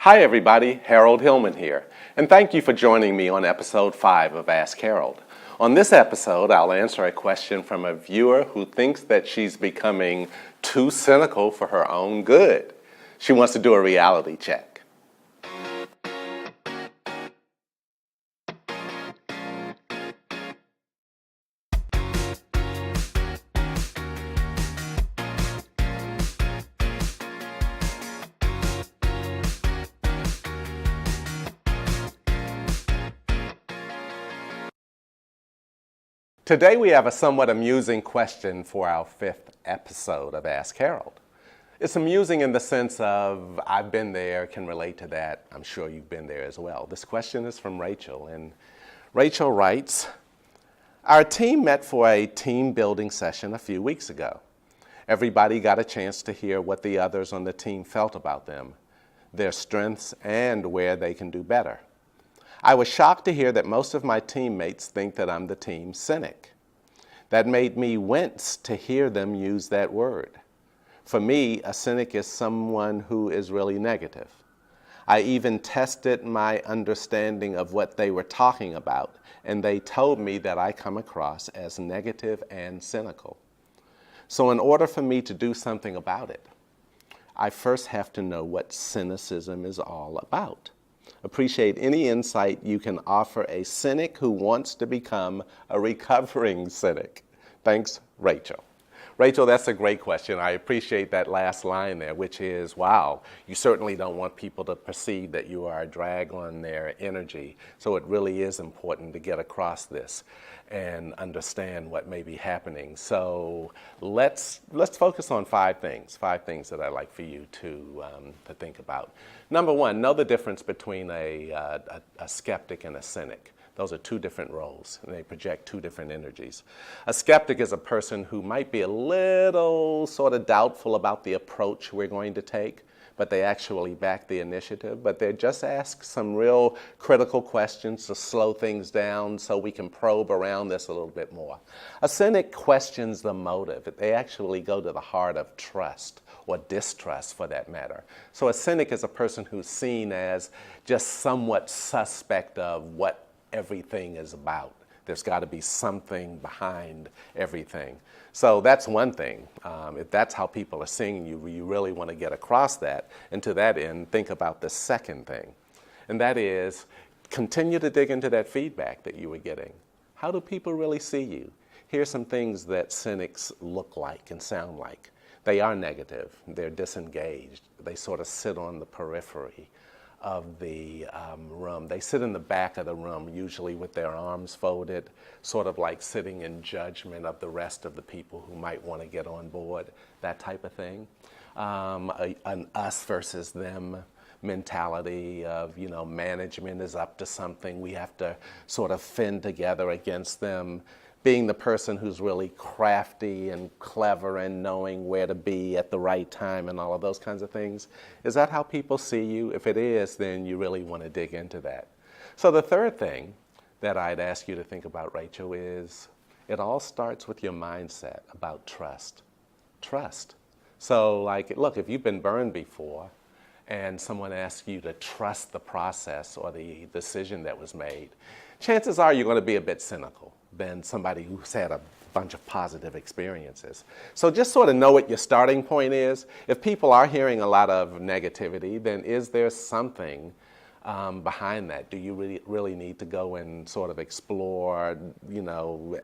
Hi everybody, Harold Hillman here, and thank you for joining me on episode 5 of Ask Harold. On this episode, I'll answer a question from a viewer who thinks that she's becoming too cynical for her own good. She wants to do a reality check. Today we have a somewhat amusing question for our 5th episode of Ask Harold. It's amusing in the sense of I've been there, can relate to that. I'm sure you've been there as well. This question is from Rachel, and Rachel writes, our team met for a team building session a few weeks ago. Everybody got a chance to hear what the others on the team felt about them, their strengths, and where they can do better. I was shocked to hear that most of my teammates think that I'm the team cynic. That made me wince to hear them use that word. For me, a cynic is someone who is really negative. I even tested my understanding of what they were talking about, and they told me that I come across as negative and cynical. So in order for me to do something about it, I first have to know what cynicism is all about. Appreciate any insight you can offer a cynic who wants to become a recovering cynic. Thanks, Rachel. Rachel, that's a great question. I appreciate that last line there, which is, wow, you certainly don't want people to perceive that you are a drag on their energy. So it really is important to get across this and understand what may be happening. So let's focus on 5 things that I'd like for you to think about. Number 1, know the difference between a skeptic and a cynic. Those are 2 different roles, and they project 2 different energies. A skeptic is a person who might be a little sort of doubtful about the approach we're going to take, but they actually back the initiative, but they just ask some real critical questions to slow things down so we can probe around this a little bit more. A cynic questions the motive. They actually go to the heart of trust, or distrust for that matter. So a cynic is a person who's seen as just somewhat suspect of what everything is about. There's got to be something behind everything. So that's one thing. If that's how people are seeing you, you really want to get across that. And to that end, think about the second thing. And that is, continue to dig into that feedback that you were getting. How do people really see you? Here's some things that cynics look like and sound like. They are negative. They're disengaged. They sort of sit on the periphery of the room. They sit in the back of the room, usually with their arms folded, sort of like sitting in judgment of the rest of the people who might want to get on board, that type of thing. An us versus them mentality of, management is up to something. We have to sort of fend together against them. Being the person who's really crafty and clever and knowing where to be at the right time and all of those kinds of things. Is that how people see you? If it is, then you really want to dig into that. So the third thing that I'd ask you to think about, Rachel, is it all starts with your mindset about trust. Trust. So look, if you've been burned before and someone asks you to trust the process or the decision that was made, chances are you're going to be a bit cynical than somebody who's had a bunch of positive experiences. So just sort of know what your starting point is. If people are hearing a lot of negativity, then is there something behind that? Do you really need to go and sort of explore,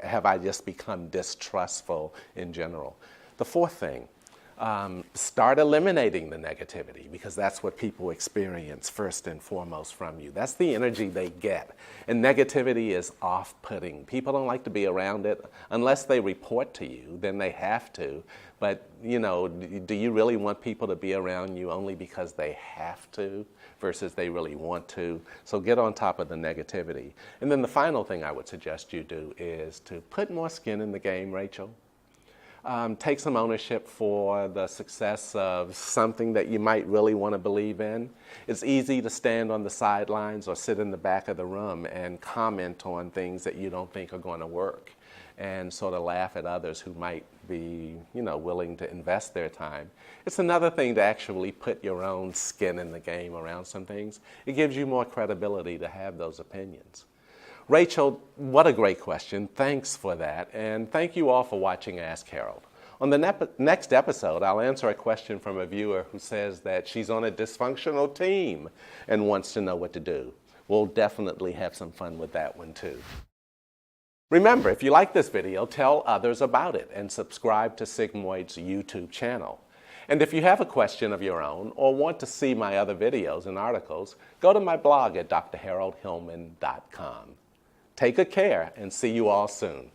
have I just become distrustful in general? The fourth thing, start eliminating the negativity, because that's what people experience first and foremost from you. That's the energy they get. And negativity is off-putting. People don't like to be around it unless they report to you, then they have to. But, do you really want people to be around you only because they have to versus they really want to? So get on top of the negativity. And then the final thing I would suggest you do is to put more skin in the game, Rachel. Take some ownership for the success of something that you might really want to believe in. It's easy to stand on the sidelines or sit in the back of the room and comment on things that you don't think are going to work. and sort of laugh at others who might be, willing to invest their time. It's another thing to actually put your own skin in the game around some things. It gives you more credibility to have those opinions. Rachel, what a great question. Thanks for that. And thank you all for watching Ask Harold. On the next episode, I'll answer a question from a viewer who says that she's on a dysfunctional team and wants to know what to do. We'll definitely have some fun with that one too. Remember, if you like this video, tell others about it and subscribe to Sigmoid's YouTube channel. And if you have a question of your own or want to see my other videos and articles, go to my blog at drharoldhillman.com. Take good care and see you all soon.